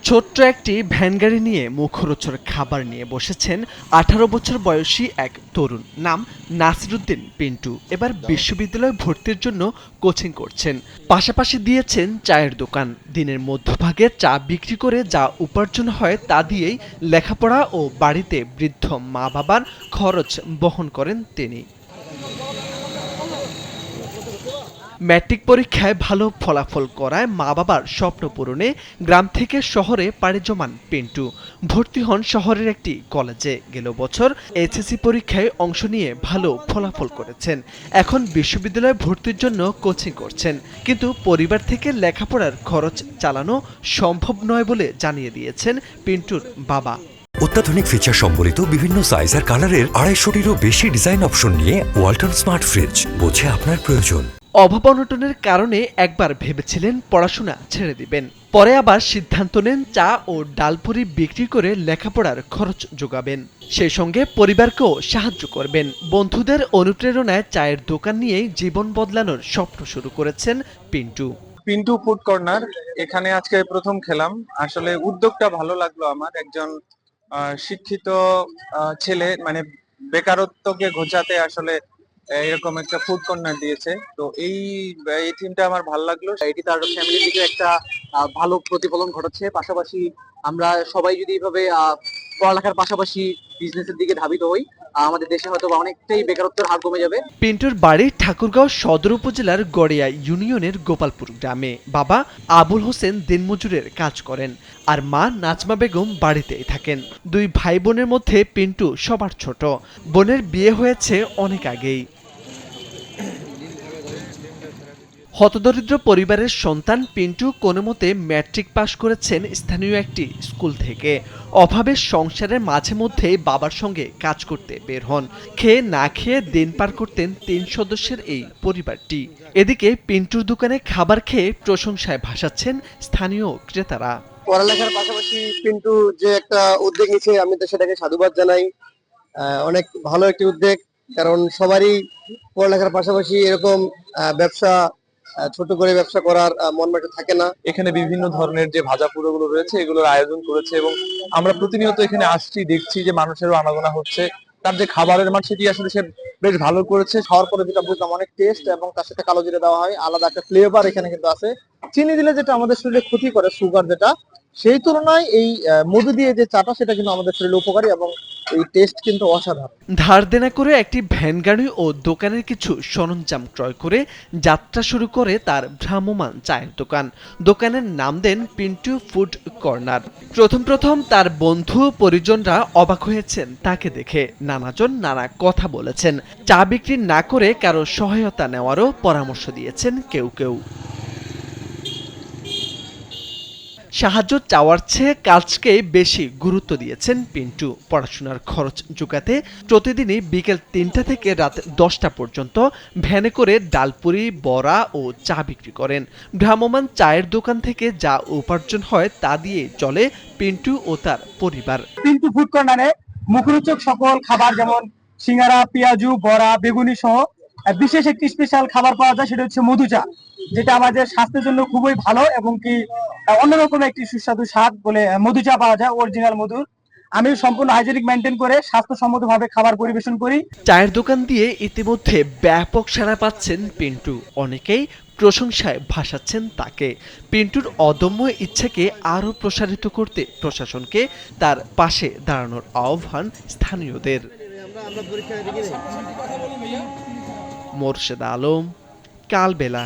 ছোট্ট একটি ভ্যানগাড়ি নিয়ে মুখরোচক খাবার নিয়ে বসেছেন ১৮ বছর বয়সী এক তরুণ। নাম নাসিরুদ্দিন পিন্টু। এবার বিশ্ববিদ্যালয়ে ভর্তির জন্য কোচিং করছেন, পাশাপাশি দিয়েছেন চায়ের দোকান। দিনের মধ্যভাগে চা বিক্রি করে যা উপার্জন হয় তা দিয়েই লেখাপড়া ও বাড়িতে বৃদ্ধ মা বাবার খরচ বহন করেন তিনি। ম্যাট্রিক পরীক্ষায় ভালো ফলাফল করায় মা বাবার স্বপ্ন পূরণে গ্রাম থেকে শহরে পাড়ি জমান পিন্টু। ভর্তি হন শহরের একটি কলেজে। গেল বছর এইচএসসি পরীক্ষায় অংশ নিয়ে ভালো ফলাফল করেছেন। এখন বিশ্ববিদ্যালয়ে ভর্তির জন্য কোচিং করছেন, কিন্তু পরিবার থেকে লেখাপড়ার খরচ চালানো সম্ভব নয় বলে জানিয়ে দিয়েছেন পিন্টুর বাবা। অত্যাধুনিক ফিচার সম্বলিত বিভিন্ন সাইজ আর কালারের ২৫০টিরও বেশি ডিজাইন অপশন নিয়ে ওয়ালটন স্মার্ট ফ্রিজ, বোঝে আপনার প্রয়োজন। অভাব অনটনের কারণে একবার ভেবেছিলেন পড়াশোনা ছেড়ে দিবেন, পরে আবার সিদ্ধান্ত নেন চা ও ডালপুরি বিক্রি করে লেখাপড়ার খরচ যোগাবেন, সেই সঙ্গে পরিবারকেও সাহায্য করবেন। বন্ধুদের অনুপ্রেরণায় চায়ের দোকান নিয়েই জীবন বদলানোর স্বপ্ন শুরু করেছেন পিন্টু। পিন্টু ফুড কর্নার এখানে আজকে প্রথম খেলাম। আসলে উদ্যোগটা ভালো লাগলো আমার। একজন শিক্ষিত ছেলে মানে বেকারত্বকে ঘোচাতে আসলে এরকম একটা ফুড কর্নার দিয়েছে। তো এই থিমটা আমার ভালো লাগলো। এটি তার ফ্যামিলির দিকে একটা ভালো প্রতিফলন ঘটাচ্ছে। পাশাপাশি আমরা সবাই যদি এইভাবে পড়ালেখার পাশাপাশি বিজনেসের দিকে ধাবিত হই, আমাদের দেশে হয়তো অনেকটাই বেকারত্বের হার কমে যাবে। পিন্টুর বাড়ি ঠাকুরগাঁও সদর উপজেলার গড়িয়া ইউনিয়নের গোপালপুর গ্রামে। বাবা আবুল হোসেন দিনমজুরের কাজ করেন, আর মা নাজমা বেগম বাড়িতেই থাকেন। দুই ভাই বোনের মধ্যে পিন্টু সবার ছোট। বোনের বিয়ে হয়েছে অনেক আগেই। হতদরিদ্র পরিবারের সন্তান পিন্টু কোনোমতে ম্যাট্রিক পাশ করেছেন স্থানীয় একটি স্কুল থেকে। অভাবের সংসারের মাঝে মধ্যেই বাবার সঙ্গে কাজ করতে বের হন। খেয়ে না খেয়ে দিন পার করতেন ৩ সদস্যের এই পরিবারটি। এদিকে পিন্টুর দোকানে খাবার খেয়ে প্রশংসায় ভাসাচ্ছেন স্থানীয় ক্রেতারা। পড়ালেখার পাশাপাশি পিন্টু যে একটা উদ্যোগ নিয়েছে, আমি তো সেটাকে সাধুবাদ জানাই। অনেক ভালো একটি উদ্যোগ, কারণ সবারই পড়ালেখার পাশাপাশি এরকম ব্যবসা, ছোট করে ব্যবসা করার মন মানসিকতা থাকে না। এখানে বিভিন্ন ধরনের যে ভাজা পুরোগুলো রয়েছে এগুলোর আয়োজন করেছে, এবং আমরা প্রতিনিয়ত এখানে আসছি, দেখছি যে মানুষেরও আনাগোনা হচ্ছে। তার যে খাবারের মান সেটি আসলে সে বেশ ভালো করেছে। খাওয়ার পরে যেটা বুঝলাম, অনেক টেস্ট, এবং তার সাথে কালো জিরা দেওয়া হয়, আলাদা একটা ফ্লেভার এখানে কিন্তু আছে। চিনি দিলে যেটা আমাদের শরীরে ক্ষতি করে, সুগার যেটা, সেই তুলনায় এই মধু দিয়ে যে চাটা সেটা কিন্তু আমাদের শরীরে উপকারী, এবং এই টেস্ট কিন্তু অসাধারণ। ধার দেনা করে একটি ভ্যান গাড়ি ও দোকানের কিছু সরঞ্জাম ক্রয় করে যাত্রা শুরু করে তার ভ্রাম্যমাণ চায়ের দোকান। দোকানের নাম দেন পিন্টু ফুড কর্নার। প্রথম তার বন্ধু পরিজনরা অবাক হয়েছেন তাকে দেখে। নানাজন নানা কথা বলেছেন। চা বিক্রি না করে কারো সহায়তা নেওয়ারও পরামর্শ দিয়েছেন কেউ। সাহায্য চাওয়ার চেয়ে কাজকেই বেশি গুরুত্ব দিয়েছেন পিন্টু। পড়াশোনার খরচ জোগাতে প্রতিদিনই বিকেল ৩টা থেকে রাত ১০টা পর্যন্ত ভ্যানে করে ডালপুরি, বড়া ও চা বিক্রি করেন। ভ্রাম্যমাণ চায়ের দোকান থেকে যা উপার্জন হয় তা দিয়ে চলে পিন্টু ও তার পরিবার। পিন্টু ফুড কর্নারে মুখরোচক সকল খাবার, যেমন সিঙ্গারা, পেঁয়াজু, বড়া, বেগুনি সহ বিশেষ একটি স্পেশাল খাবার পাওয়া যায়, সেটা হচ্ছে মধু চা, যেটা আমাদের স্বাস্থ্যের জন্য খুবই ভালো, এবং কি অন্যরকম একটি সুস্বাদু স্বাদ বলে মধু চা পাওয়া যায়, অরিজিনাল মধুর। আমি সম্পূর্ণ হাইজেনিক মেনটেন করে স্বাস্থ্যসম্মতভাবে খাবার পরিবেশন করি। চায়ের দোকান দিয়ে ইতিমধ্যে ব্যাপক সাড়া পাচ্ছেন পিন্টু। অনেকেই প্রশংসায় ভাসাচ্ছেন তাকে। পিন্টুর অদম্য ইচ্ছাকে আরও প্রসারিত করতে প্রশাসনকে তার পাশে দাঁড়ানোর আহ্বান স্থানীয়দের। মোরশেদ আলম, কালবেলা।